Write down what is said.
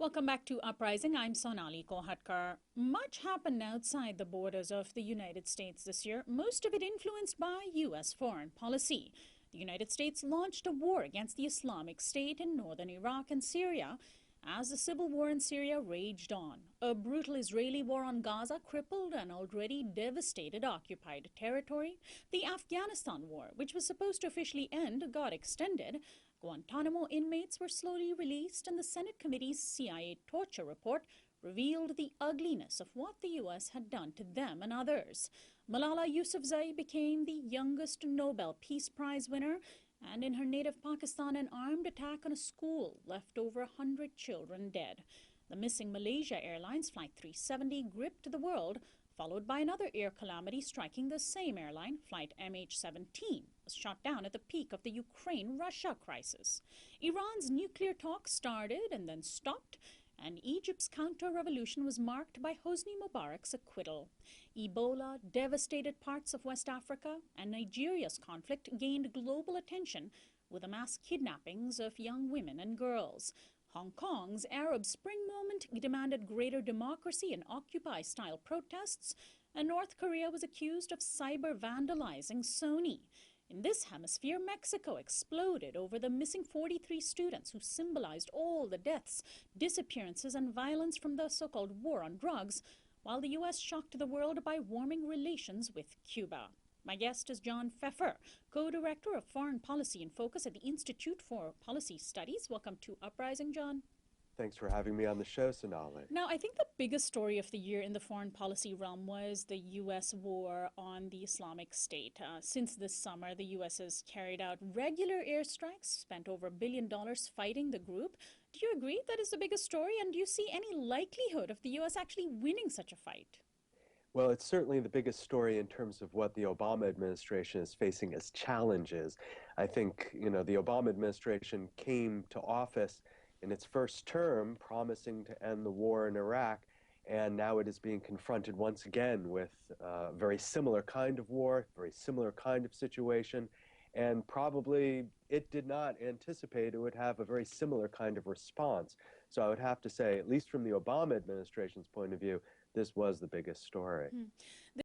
Welcome back to Uprising. I'm Sonali Kohatkar. Much happened outside the borders of the United States this year, most of it influenced by U.S. foreign policy. The United States launched a war against the Islamic State in northern Iraq and Syria as the civil war in Syria raged on. A brutal Israeli war on Gaza crippled an already devastated occupied territory. The Afghanistan war, which was supposed to officially end, got extended. Guantanamo inmates were slowly released, and the Senate committee's CIA torture report revealed the ugliness of what the U.S. had done to them and others. Malala Yousafzai became the youngest Nobel Peace Prize winner, and in her native Pakistan, an armed attack on a school left over 100 children dead. The missing Malaysia Airlines Flight 370 gripped the world, followed by another air calamity striking the same airline. Flight MH17 was shot down at the peak of the Ukraine-Russia crisis. Iran's nuclear talks started and then stopped, and Egypt's counter-revolution was marked by Hosni Mubarak's acquittal. Ebola devastated parts of West Africa, and Nigeria's conflict gained global attention with the mass kidnappings of young women and girls. Hong Kong's Arab Spring moment demanded greater democracy and Occupy-style protests, and North Korea was accused of cyber-vandalizing Sony. In this hemisphere, Mexico exploded over the missing 43 students who symbolized all the deaths, disappearances, and violence from the so-called war on drugs, while the U.S. shocked the world by warming relations with Cuba. My guest is John Feffer, co-director of Foreign Policy in Focus at the Institute for Policy Studies. Welcome to Uprising, John. Thanks for having me on the show, Sonali. Now, I think the biggest story of the year in the foreign policy realm was the U.S. war on the Islamic State. Since this summer, the U.S. has carried out regular airstrikes, spent over $1 billion fighting the group. Do you agree that is the biggest story, and do you see any likelihood of the U.S. actually winning such a fight? Well, it's certainly the biggest story in terms of what the Obama administration is facing as challenges. I think, the Obama administration came to office in its first term promising to end the war in Iraq, and now it is being confronted once again with a very similar kind of war, very similar kind of situation, and probably it did not anticipate it would have a very similar kind of response. So I would have to say, at least from the Obama administration's point of view, this was the biggest story.